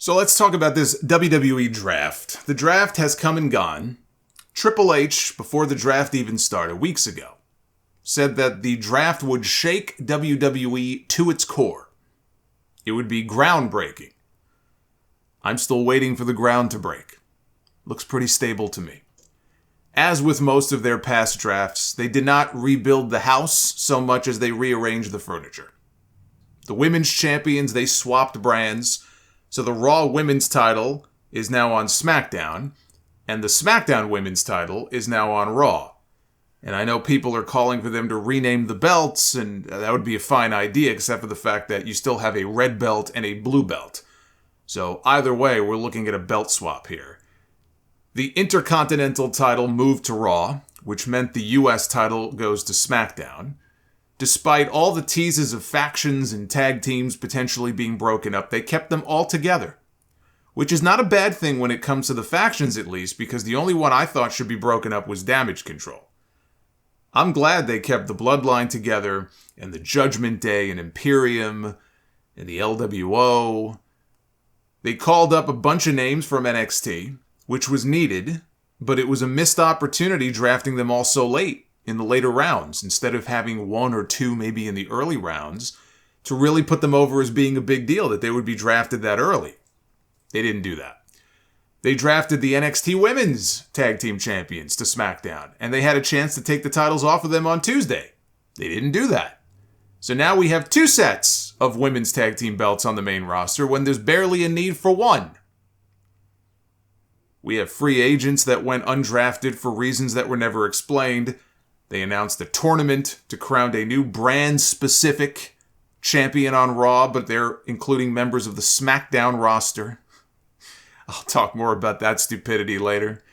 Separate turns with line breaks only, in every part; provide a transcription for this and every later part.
So let's talk about this WWE Draft. The draft has come and gone. Triple H, before the draft even started, weeks ago, said that the draft would shake WWE to its core. It would be groundbreaking. I'm still waiting for the ground to break. Looks pretty stable to me. As with most of their past drafts, they did not rebuild the house so much as they rearranged the furniture. The women's champions, they swapped brands. So the Raw women's title is now on SmackDown, and the SmackDown women's title is now on Raw. And I know people are calling for them to rename the belts, and that would be a fine idea, except for the fact that you still have a red belt and a blue belt. So either way, we're looking at a belt swap here. The Intercontinental title moved to Raw, which meant the US title goes to SmackDown. Despite all the teases of factions and tag teams potentially being broken up, they kept them all together. Which is not a bad thing when it comes to the factions, at least, because the only one I thought should be broken up was Damage Control. I'm glad they kept the Bloodline together, and the Judgment Day and Imperium, and the LWO. They called up a bunch of names from NXT, which was needed, but it was a missed opportunity drafting them all so late in the later rounds, instead of having one or two maybe in the early rounds, to really put them over as being a big deal that they would be drafted that early. They didn't do that. They drafted the NXT Women's Tag Team Champions to SmackDown, and they had a chance to take the titles off of them on Tuesday. They didn't do that. So now we have two sets of women's tag team belts on the main roster when there's barely a need for one. We have free agents that went undrafted for reasons that were never explained. They announced a tournament to crown a new brand-specific champion on Raw, but they're including members of the SmackDown roster. I'll talk more about that stupidity later.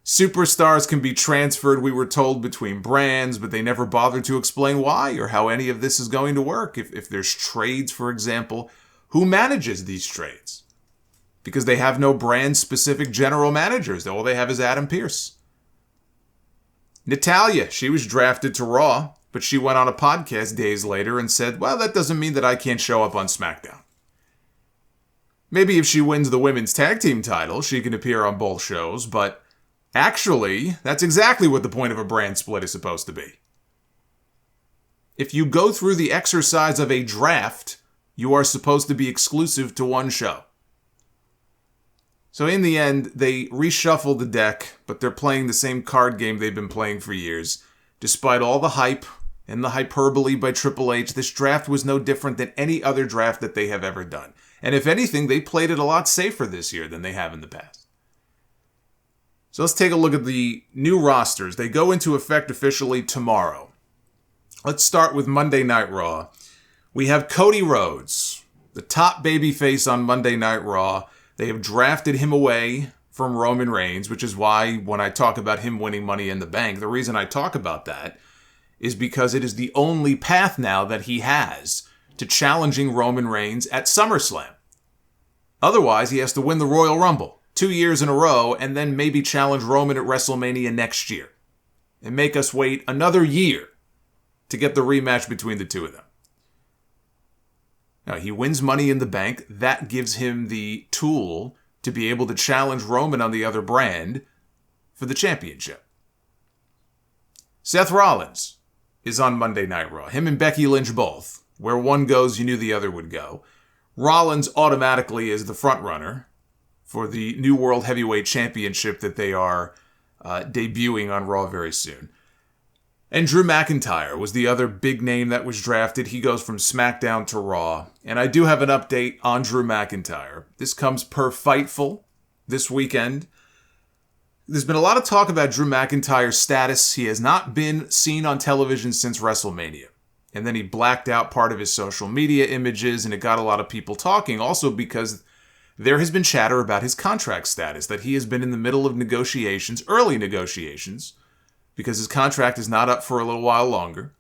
Superstars can be transferred, we were told, between brands, but they never bothered to explain why or how any of this is going to work. If there's trades, for example, who manages these trades? Because they have no brand-specific general managers. All they have is Adam Pearce. Natalya, she was drafted to Raw, but she went on a podcast days later and said, well, that doesn't mean that I can't show up on SmackDown. Maybe if she wins the women's tag team title, she can appear on both shows, but actually, that's exactly what the point of a brand split is supposed to be. If you go through the exercise of a draft, you are supposed to be exclusive to one show. So in the end, they reshuffled the deck, but they're playing the same card game they've been playing for years. Despite all the hype and the hyperbole by Triple H, this draft was no different than any other draft that they have ever done. And if anything, they played it a lot safer this year than they have in the past. So let's take a look at the new rosters. They go into effect officially tomorrow. Let's start with Monday Night Raw. We have Cody Rhodes, the top babyface on Monday Night Raw. They have drafted him away from Roman Reigns, which is why when I talk about him winning Money in the Bank, the reason I talk about that is because it is the only path now that he has to challenging Roman Reigns at SummerSlam. Otherwise, he has to win the Royal Rumble 2 years in a row and then maybe challenge Roman at WrestleMania next year and make us wait another year to get the rematch between the two of them. Now, he wins Money in the Bank. That gives him the tool to be able to challenge Roman on the other brand for the championship. Seth Rollins is on Monday Night Raw. Him and Becky Lynch both. Where one goes, you knew the other would go. Rollins automatically is the front runner for the new World Heavyweight Championship that they are debuting on Raw very soon. And Drew McIntyre was the other big name that was drafted. He goes from SmackDown to Raw. And I do have an update on Drew McIntyre. This comes per Fightful this weekend. There's been a lot of talk about Drew McIntyre's status. He has not been seen on television since WrestleMania. And then he blacked out part of his social media images, and it got a lot of people talking. Also because there has been chatter about his contract status, that he has been in the middle of negotiations, early negotiations, because his contract is not up for a little while longer,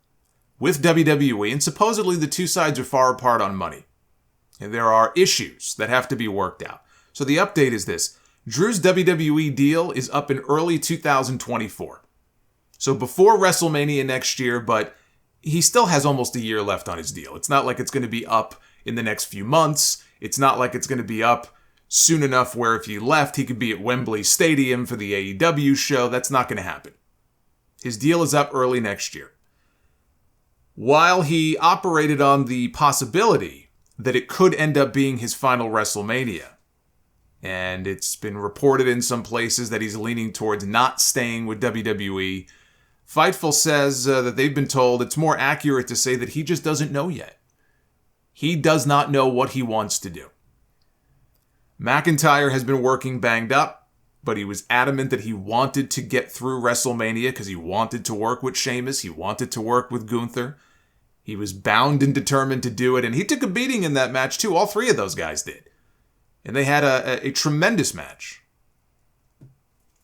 with WWE, and supposedly the two sides are far apart on money. And there are issues that have to be worked out. So the update is this. Drew's WWE deal is up in early 2024. So before WrestleMania next year, but he still has almost a year left on his deal. It's not like it's going to be up in the next few months. It's not like it's going to be up soon enough where if he left, he could be at Wembley Stadium for the AEW show. That's not going to happen. His deal is up early next year. While he operated on the possibility that it could end up being his final WrestleMania, and it's been reported in some places that he's leaning towards not staying with WWE, Fightful says that they've been told it's more accurate to say that he just doesn't know yet. He does not know what he wants to do. McIntyre has been working banged up, but he was adamant that he wanted to get through WrestleMania because he wanted to work with Sheamus. He wanted to work with Gunther. He was bound and determined to do it, and he took a beating in that match too. All three of those guys did. And they had a tremendous match.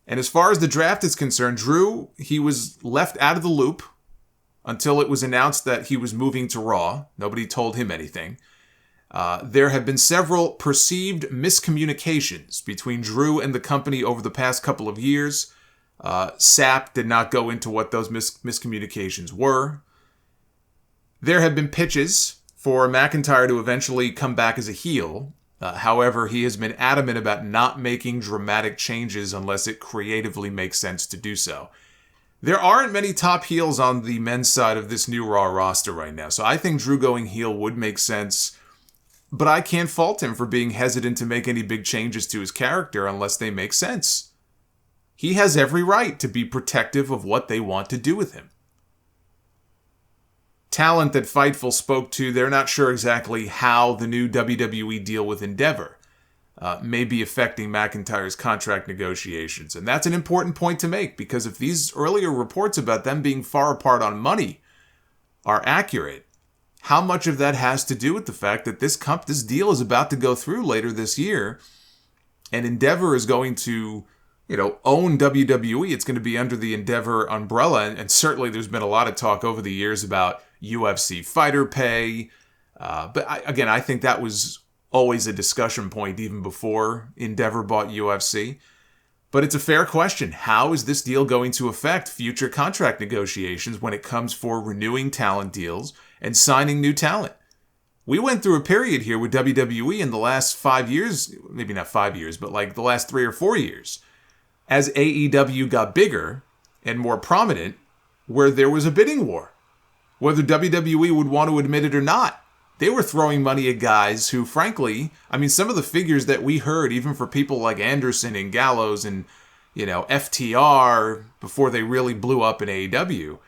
And as far as the draft is concerned, Drew, he was left out of the loop until it was announced that he was moving to Raw. Nobody told him anything. There have been several perceived miscommunications between Drew and the company over the past couple of years. Sapp did not go into what those miscommunications were. There have been pitches for McIntyre to eventually come back as a heel. However, he has been adamant about not making dramatic changes unless it creatively makes sense to do so. There aren't many top heels on the men's side of this new Raw roster right now, so I think Drew going heel would make sense, but I can't fault him for being hesitant to make any big changes to his character unless they make sense. He has every right to be protective of what they want to do with him. Talent that Fightful spoke to, they're not sure exactly how the new WWE deal with Endeavor may be affecting McIntyre's contract negotiations. And that's an important point to make, because if these earlier reports about them being far apart on money are accurate, how much of that has to do with the fact that this deal is about to go through later this year, and Endeavor is going to, own WWE. It's going to be under the Endeavor umbrella, and certainly there's been a lot of talk over the years about UFC fighter pay. But I think that was always a discussion point even before Endeavor bought UFC. But it's a fair question. How is this deal going to affect future contract negotiations when it comes for renewing talent deals and signing new talent? We went through a period here with WWE in the last 5 years, maybe not 5 years, but like the last 3 or 4 years, as AEW got bigger and more prominent, where there was a bidding war. Whether WWE would want to admit it or not, they were throwing money at guys who, frankly, some of the figures that we heard, even for people like Anderson and Gallows and, FTR, before they really blew up in AEW,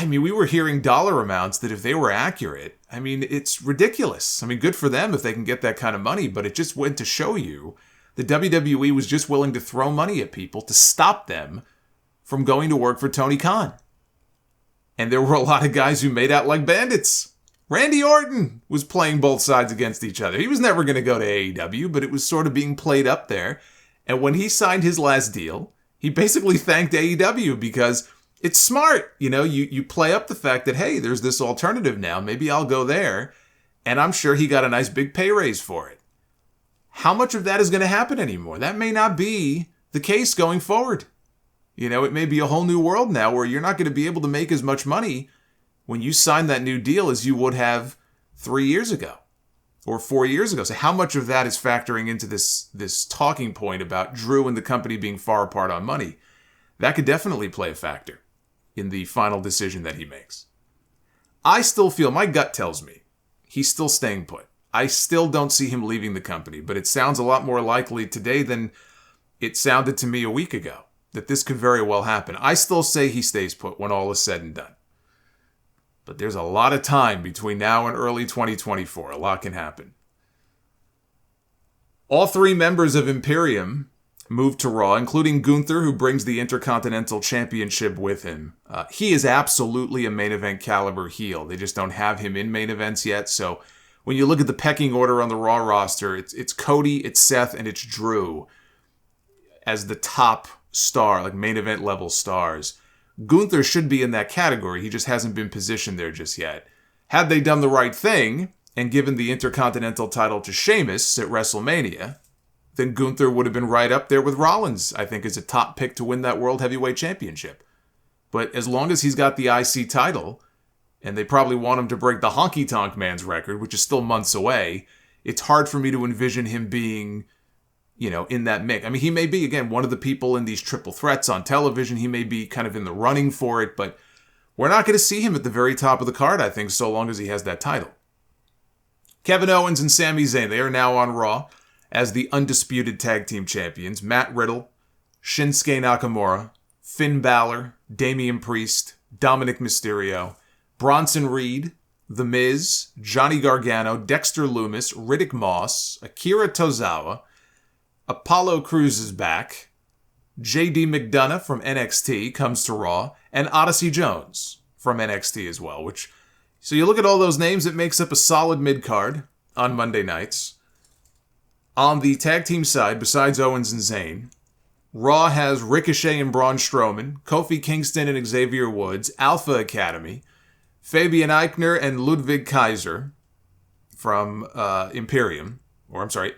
we were hearing dollar amounts that if they were accurate, it's ridiculous. Good for them if they can get that kind of money, but it just went to show you that WWE was just willing to throw money at people to stop them from going to work for Tony Khan. And there were a lot of guys who made out like bandits. Randy Orton was playing both sides against each other. He was never going to go to AEW, but it was sort of being played up there. And when he signed his last deal, he basically thanked AEW because it's smart. You play up the fact that, hey, there's this alternative now. Maybe I'll go there. And I'm sure he got a nice big pay raise for it. How much of that is going to happen anymore? That may not be the case going forward. It may be a whole new world now where you're not going to be able to make as much money when you sign that new deal as you would have 3 years ago or 4 years ago. So how much of that is factoring into this talking point about Drew and the company being far apart on money? That could definitely play a factor in the final decision that he makes. I still feel, my gut tells me, he's still staying put. I still don't see him leaving the company, but it sounds a lot more likely today than it sounded to me a week ago that this could very well happen. I still say he stays put when all is said and done. But there's a lot of time between now and early 2024. A lot can happen. All 3 members of Imperium moved to Raw, including Gunther, who brings the Intercontinental Championship with him. He is absolutely a main event caliber heel. They just don't have him in main events yet. So when you look at the pecking order on the Raw roster, it's Cody, it's Seth, and it's Drew as the top star, like main event level stars. Gunther should be in that category. He just hasn't been positioned there just yet. Had they done the right thing and given the Intercontinental title to Sheamus at WrestleMania, then Gunther would have been right up there with Rollins, I think, as a top pick to win that World Heavyweight Championship. But as long as he's got the IC title, and they probably want him to break the Honky Tonk Man's record, which is still months away, it's hard for me to envision him being in that mix. I mean, he may be, again, one of the people in these triple threats on television. He may be kind of in the running for it, but we're not going to see him at the very top of the card, I think, so long as he has that title. Kevin Owens and Sami Zayn, they are now on Raw as the undisputed tag team champions. Matt Riddle, Shinsuke Nakamura, Finn Balor, Damian Priest, Dominic Mysterio, Bronson Reed, The Miz, Johnny Gargano, Dexter Lumis, Riddick Moss, Akira Tozawa, Apollo Crews is back, JD McDonough from NXT comes to Raw, and Odyssey Jones from NXT as well. So you look at all those names, it makes up a solid mid-card on Monday nights. On the tag team side, besides Owens and Zayn, Raw has Ricochet and Braun Strowman, Kofi Kingston and Xavier Woods, Alpha Academy, Fabian Eichner and Ludwig Kaiser from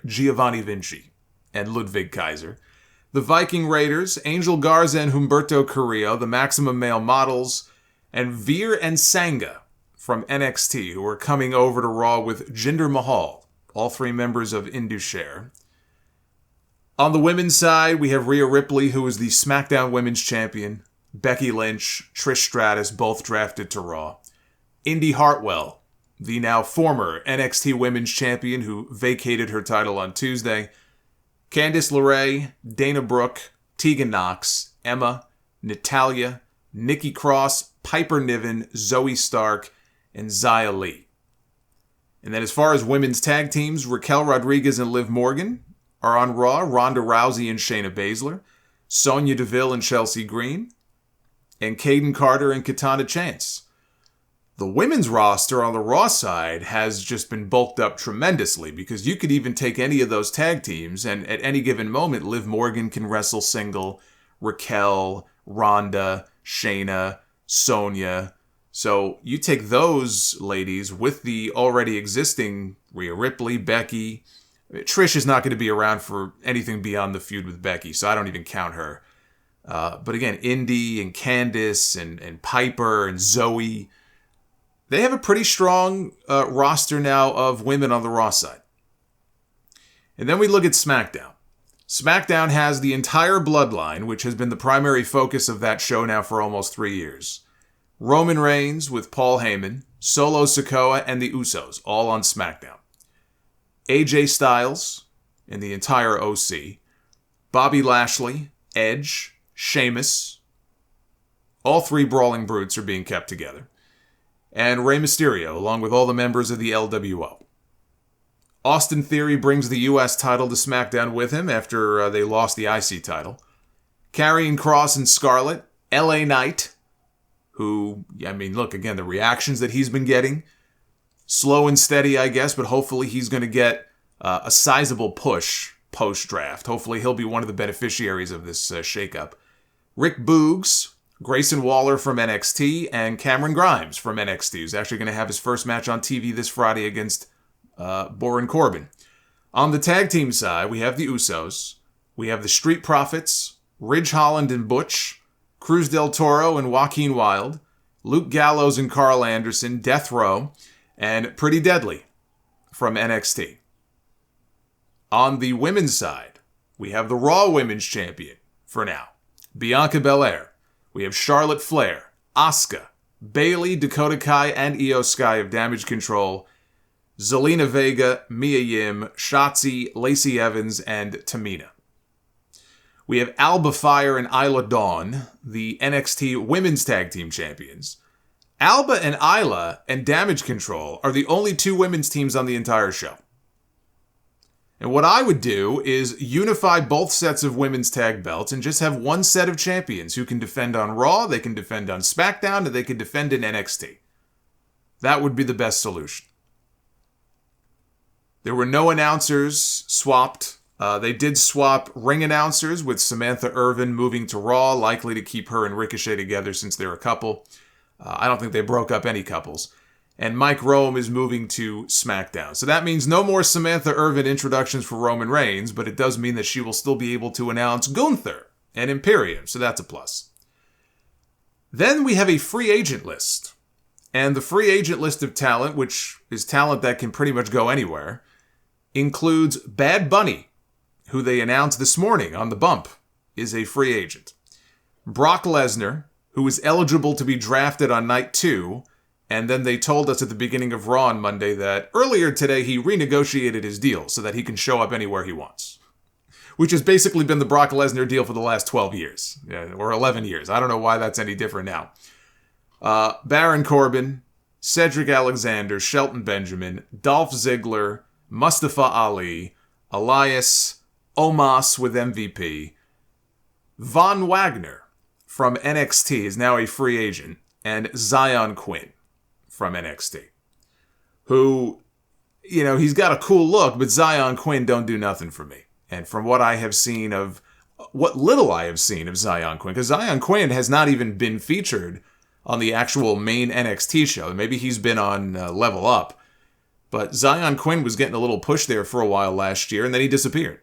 Giovanni Vinci and Ludwig Kaiser, the Viking Raiders, Angel Garza and Humberto Carrillo, the Maximum Male Models, and Veer and Sangha from NXT, who are coming over to Raw with Jinder Mahal, all three members of Indushare. On the women's side, we have Rhea Ripley, who is the SmackDown Women's Champion, Becky Lynch, Trish Stratus, both drafted to Raw. Indy Hartwell, the now former NXT Women's Champion who vacated her title on Tuesday. Candice LeRae, Dana Brooke, Tegan Nox, Emma, Natalya, Nikki Cross, Piper Niven, Zoe Stark, and Xia Li. And then as far as women's tag teams, Raquel Rodriguez and Liv Morgan are on Raw, Ronda Rousey and Shayna Baszler, Sonya Deville and Chelsea Green, and Kaden Carter and Katana Chance. The women's roster on the Raw side has just been bulked up tremendously because you could even take any of those tag teams and at any given moment, Liv Morgan can wrestle single, Raquel, Ronda, Shayna, Sonya. So you take those ladies with the already existing Rhea Ripley, Becky. Trish is not going to be around for anything beyond the feud with Becky, so I don't even count her. But again, Indy and Candice and Piper and Zoe, they have a pretty strong roster now of women on the Raw side. And then we look at SmackDown. SmackDown has the entire bloodline, which has been the primary focus of that show now for almost 3 years. Roman Reigns with Paul Heyman, Solo Sikoa, and the Usos, all on SmackDown. AJ Styles and the entire OC, Bobby Lashley, Edge, Sheamus, all three Brawling Brutes are being kept together, and Rey Mysterio, along with all the members of the LWO. Austin Theory brings the U.S. title to SmackDown with him after they lost the IC title. Karrion Kross and Scarlett, LA Knight, who, look, again, the reactions that he's been getting, slow and steady, I guess, but hopefully he's going to get a sizable push post-draft. Hopefully he'll be one of the beneficiaries of this shakeup. Rick Boogs, Grayson Waller from NXT, and Cameron Grimes from NXT, who's actually going to have his first match on TV this Friday against Baron Corbin. On the tag team side, we have the Usos, we have the Street Profits, Ridge Holland and Butch, Cruz del Toro and Joaquin Wilde, Luke Gallows and Carl Anderson, Death Row, and Pretty Deadly from NXT. On the women's side, we have the Raw Women's Champion, for now, Bianca Belair. We have Charlotte Flair, Asuka, Bayley, Dakota Kai, and Io Sky of Damage Control, Zelina Vega, Mia Yim, Shotzi, Lacey Evans, and Tamina. We have Alba Fire and Isla Dawn, the NXT Women's Tag Team Champions. Alba and Isla and Damage Control are the only two women's teams on the entire show. And what I would do is unify both sets of women's tag belts and just have one set of champions who can defend on Raw, they can defend on SmackDown, and they can defend in NXT. That would be the best solution. There were no announcers swapped. They did swap ring announcers with Samantha Irvin moving to Raw, likely to keep her and Ricochet together since they're a couple. I don't think they broke up any couples. And Mike Rome is moving to SmackDown. So that means no more Samantha Irvin introductions for Roman Reigns, but it does mean that she will still be able to announce Gunther and Imperium, so that's a plus. Then we have a free agent list. And the free agent list of talent, which is talent that can pretty much go anywhere, includes Bad Bunny, who they announced this morning on the bump, is a free agent. Brock Lesnar, who is eligible to be drafted on night 2, and then they told us at the beginning of Raw on Monday that earlier today he renegotiated his deal so that he can show up anywhere he wants. Which has basically been the Brock Lesnar deal for the last 12 years, or 11 years. I don't know why that's any different now. Baron Corbin, Cedric Alexander, Shelton Benjamin, Dolph Ziggler, Mustafa Ali, Elias, Omos with MVP, Von Wagner from NXT is now a free agent, and Zion Quinn from NXT, who, he's got a cool look, but Zion Quinn don't do nothing for me. And from what I have seen of, what little I have seen of Zion Quinn, because Zion Quinn has not even been featured on the actual main NXT show. Maybe he's been on Level Up, but Zion Quinn was getting a little push there for a while last year, and then he disappeared.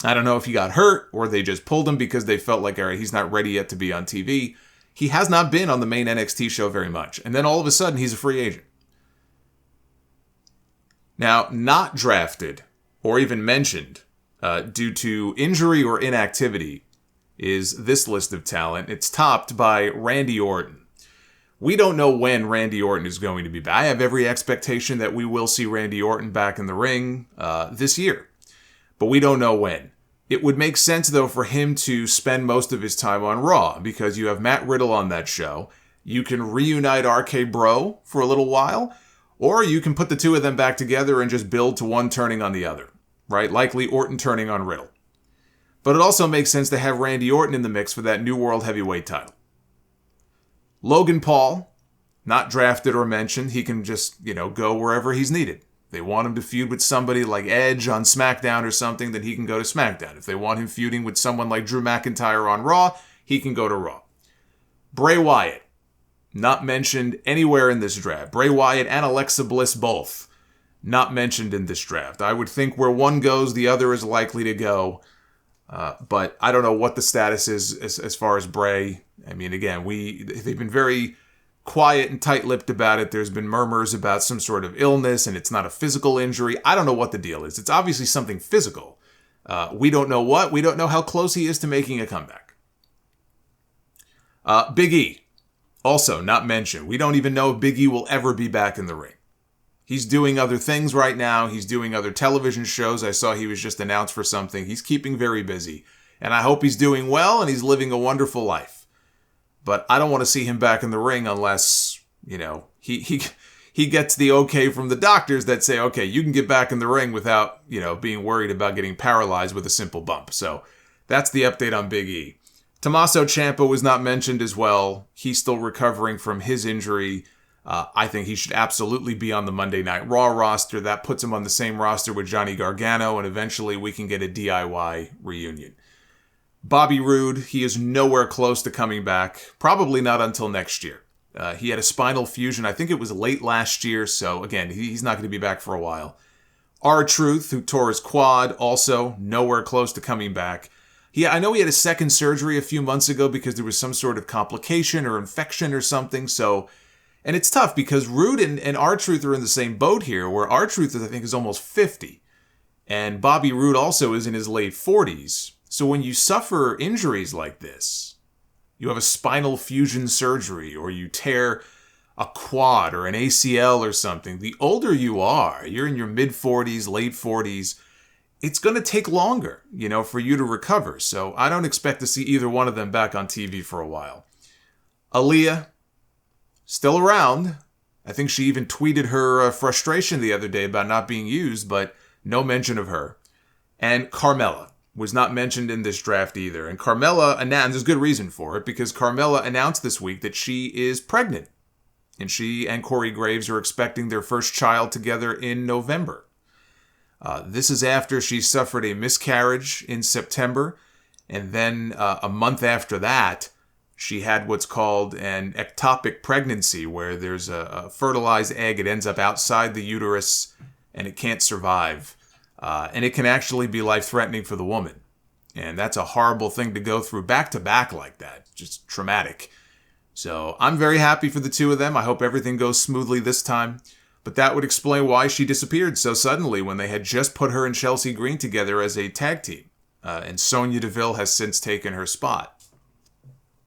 I don't know if he got hurt or they just pulled him because they felt like, all right, he's not ready yet to be on TV. He has not been on the main NXT show very much. And then all of a sudden, he's a free agent. Now, not drafted or even mentioned due to injury or inactivity is this list of talent. It's topped by Randy Orton. We don't know when Randy Orton is going to be back. I have every expectation that we will see Randy Orton back in the ring this year, but we don't know when. It would make sense, though, for him to spend most of his time on Raw because you have Matt Riddle on that show. You can reunite RK Bro for a little while, or you can put the two of them back together and just build to one turning on the other, right? Likely Orton turning on Riddle. But it also makes sense to have Randy Orton in the mix for that new World Heavyweight title. Logan Paul, not drafted or mentioned. He can just, go wherever he's needed. They want him to feud with somebody like Edge on SmackDown or something, then he can go to SmackDown. If they want him feuding with someone like Drew McIntyre on Raw, he can go to Raw. Bray Wyatt, not mentioned anywhere in this draft. Bray Wyatt and Alexa Bliss both, not mentioned in this draft. I would think where one goes, the other is likely to go. But I don't know what the status is as far as Bray. I mean, again, they've been very quiet and tight-lipped about it. There's been murmurs about some sort of illness, and it's not a physical injury. I don't know what the deal is. It's obviously something physical. We don't know what. We don't know how close he is to making a comeback. Big E, also not mentioned. We don't even know if Big E will ever be back in the ring. He's doing other things right now. He's doing other television shows. I saw he was just announced for something. He's keeping very busy. And I hope he's doing well and he's living a wonderful life. But I don't want to see him back in the ring unless, he gets the okay from the doctors that say, okay, you can get back in the ring without, being worried about getting paralyzed with a simple bump. So that's the update on Big E. Tommaso Ciampa was not mentioned as well. He's still recovering from his injury. I think he should absolutely be on the Monday Night Raw roster. That puts him on the same roster with Johnny Gargano, and eventually we can get a DIY reunion. Bobby Roode, he is nowhere close to coming back. Probably not until next year. He had a spinal fusion. I think it was late last year. So again, he's not going to be back for a while. R-Truth, who tore his quad, also nowhere close to coming back. I know he had a second surgery a few months ago because there was some sort of complication or infection or something. So, and it's tough because Roode and R-Truth are in the same boat here, where R-Truth, I think, is almost 50. And Bobby Roode also is in his late 40s. So when you suffer injuries like this, you have a spinal fusion surgery or you tear a quad or an ACL or something, the older you are, you're in your mid-40s, late 40s, it's going to take longer, for you to recover. So I don't expect to see either one of them back on TV for a while. Aaliyah, still around. I think she even tweeted her frustration the other day about not being used, but no mention of her. And Carmella was not mentioned in this draft either. And Carmella announced, there's good reason for it, because Carmella announced this week that she is pregnant. And she and Corey Graves are expecting their first child together in November. This is after she suffered a miscarriage in September. And then a month after that, she had what's called an ectopic pregnancy, where there's a fertilized egg. It ends up outside the uterus and it can't survive. And it can actually be life-threatening for the woman. And that's a horrible thing to go through back-to-back like that. Just traumatic. So I'm very happy for the two of them. I hope everything goes smoothly this time. But that would explain why she disappeared so suddenly when they had just put her and Chelsea Green together as a tag team. And Sonya Deville has since taken her spot.